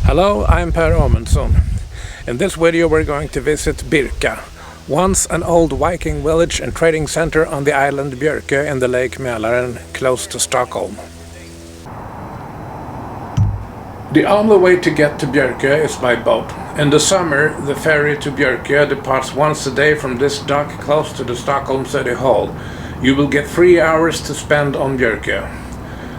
Hello, I'm Per Amundson. In this video we're going to visit Birka, once an old Viking village and trading center on the island Bjorko in the Lake Malaren, close to Stockholm. The only way to get to Bjorko is by boat. In the summer, the ferry to Bjorko departs once a day from this dock close to the Stockholm City Hall. You will get 3 hours to spend on Bjorko.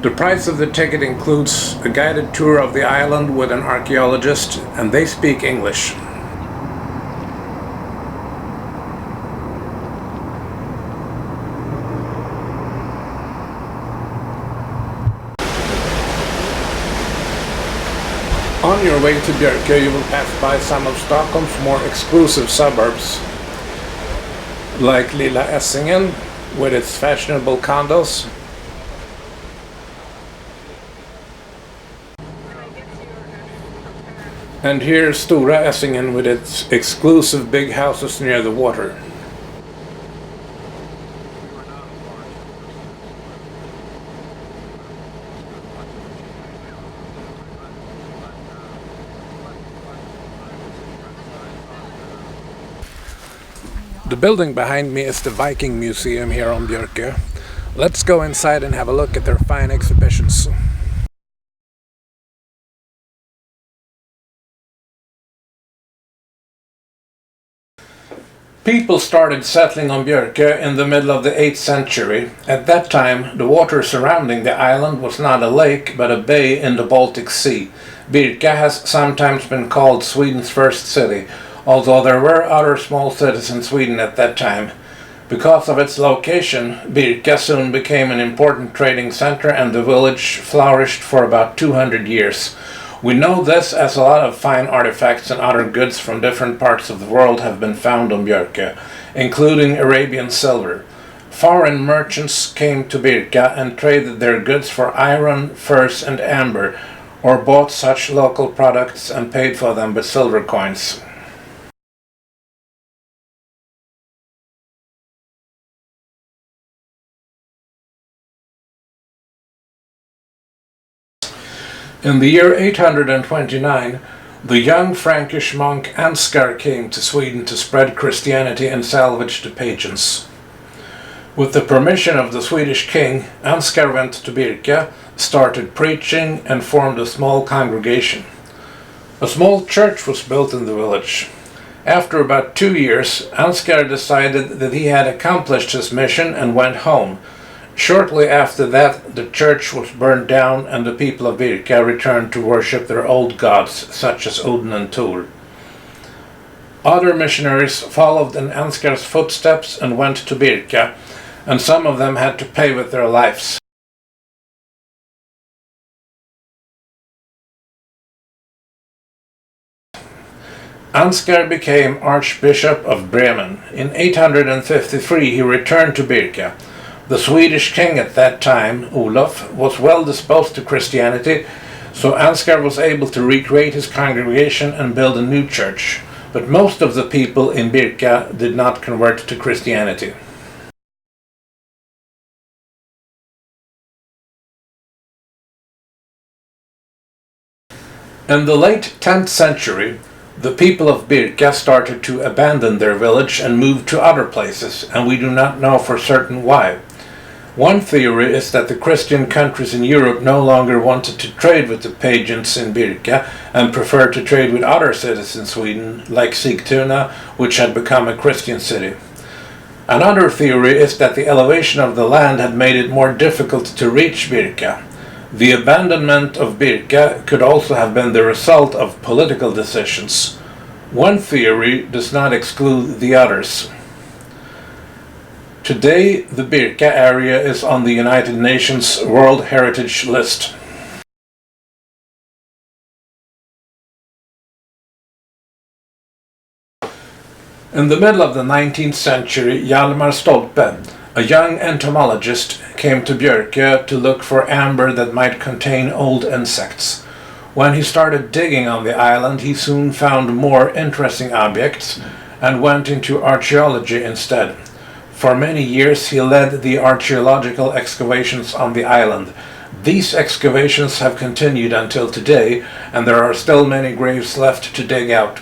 The price of the ticket includes a guided tour of the island with an archaeologist, and they speak English. On your way to Bjorko, you will pass by some of Stockholm's more exclusive suburbs, like Lilla Essingen with its fashionable condos, and here's Stora Essingen with its exclusive big houses near the water. The building behind me is the Viking museum here on Bjorko. Let's go inside and have a look at their fine exhibitions. People started settling on Bjorko in the middle of the 8th century. At that time, the water surrounding the island was not a lake, but a bay in the Baltic Sea. Birka has sometimes been called Sweden's first city, although there were other small cities in Sweden at that time. Because of its location, Birka soon became an important trading center, and the village flourished for about 200 years. We know this as a lot of fine artifacts and other goods from different parts of the world have been found on Bjorko, including Arabian silver. Foreign merchants came to Birka and traded their goods for iron, furs and amber, or bought such local products and paid for them with silver coins. In the year 829, the young Frankish monk Ansgar came to Sweden to spread Christianity and salvage the pagans. With the permission of the Swedish king, Ansgar went to Birka, started preaching and formed a small congregation. A small church was built in the village. After about 2 years, Ansgar decided that he had accomplished his mission and went home. Shortly after that, the church was burned down and the people of Birka returned to worship their old gods, such as Odin and Thor. Other missionaries followed in Ansgar's footsteps and went to Birka, and some of them had to pay with their lives. Ansgar became Archbishop of Bremen. In 853 he returned to Birka. The Swedish king at that time, Olof, was well disposed to Christianity, so Ansgar was able to recreate his congregation and build a new church. But most of the people in Birka did not convert to Christianity. In the late 10th century, the people of Birka started to abandon their village and move to other places, and we do not know for certain why. One theory is that the Christian countries in Europe no longer wanted to trade with the pagans in Birka and preferred to trade with other cities in Sweden, like Sigtuna, which had become a Christian city. Another theory is that the elevation of the land had made it more difficult to reach Birka. The abandonment of Birka could also have been the result of political decisions. One theory does not exclude the others. Today, the Birka area is on the United Nations World Heritage List. In the middle of the 19th century, Hjalmar Stolpe, a young entomologist, came to Bjorko to look for amber that might contain old insects. When he started digging on the island, he soon found more interesting objects and went into archaeology instead. For many years he led the archaeological excavations on the island. These excavations have continued until today, and there are still many graves left to dig out.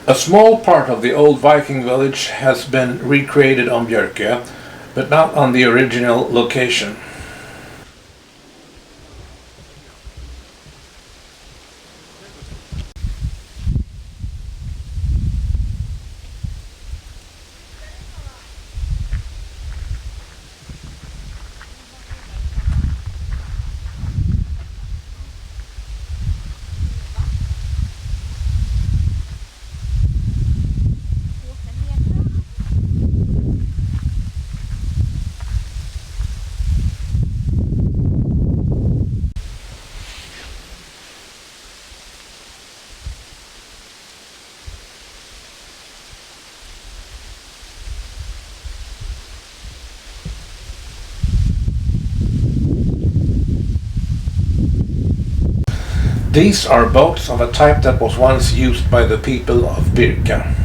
A small part of the old Viking village has been recreated on Bjorko, but not on the original location. These are boats of a type that was once used by the people of Birka.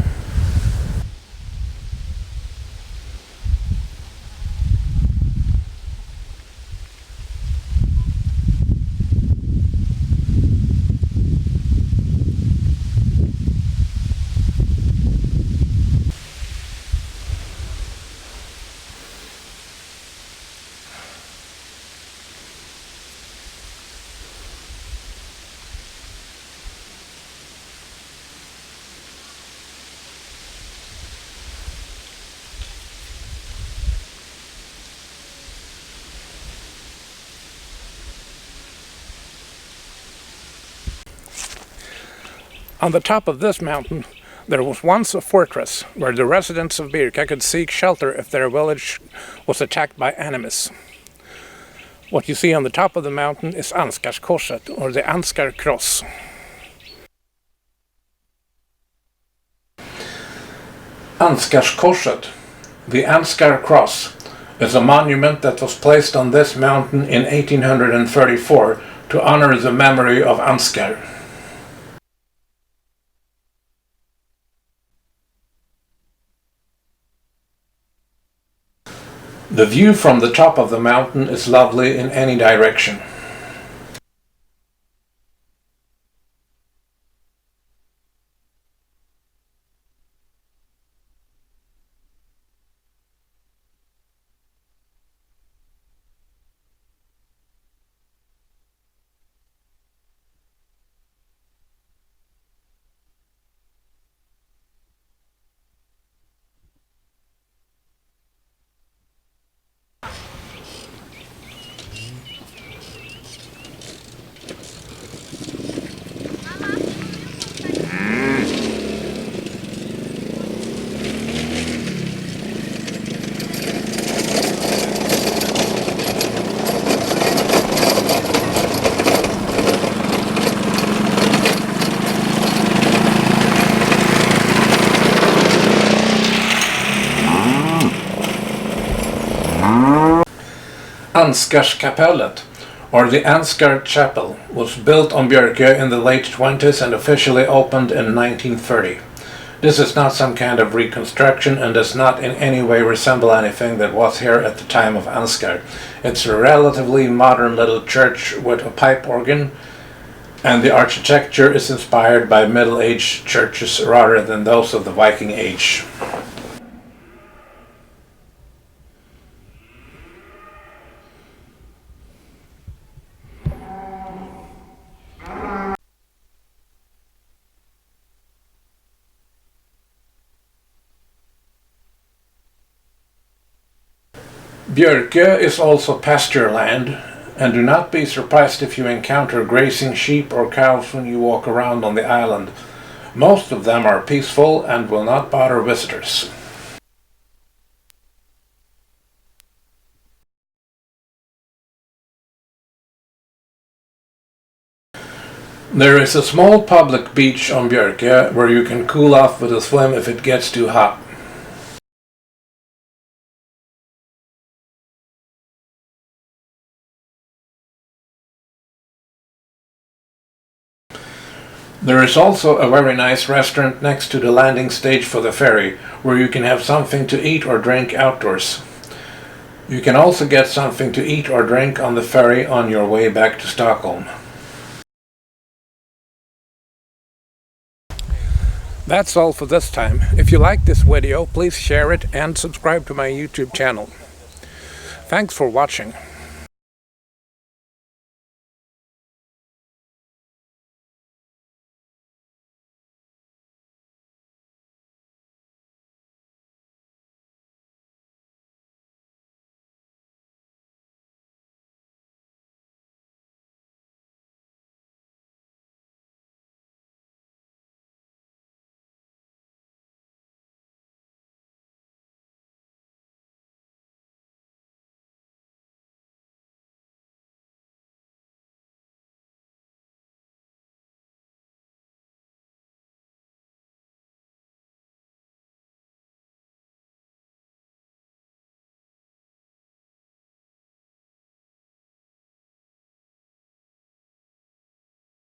On the top of this mountain, there was once a fortress where the residents of Birka could seek shelter if their village was attacked by enemies. What you see on the top of the mountain is Ansgarskorset, or the Ansgar Cross. Ansgarskorset, the Ansgar Cross, is a monument that was placed on this mountain in 1834 to honor the memory of Ansgar. The view from the top of the mountain is lovely in any direction. Ansgarskapellet, or the Ansgar Chapel, was built on Bjorko in the late 20s and officially opened in 1930. This is not some kind of reconstruction and does not in any way resemble anything that was here at the time of Ansgar. It's a relatively modern little church with a pipe organ, and the architecture is inspired by Middle-Age churches rather than those of the Viking Age. Bjorko is also pasture land, and do not be surprised if you encounter grazing sheep or cows when you walk around on the island. Most of them are peaceful and will not bother visitors. There is a small public beach on Bjorko where you can cool off with a swim if it gets too hot. There is also a very nice restaurant next to the landing stage for the ferry, where you can have something to eat or drink outdoors. You can also get something to eat or drink on the ferry on your way back to Stockholm. That's all for this time. If you like this video, please share it and subscribe to my YouTube channel. Thanks for watching.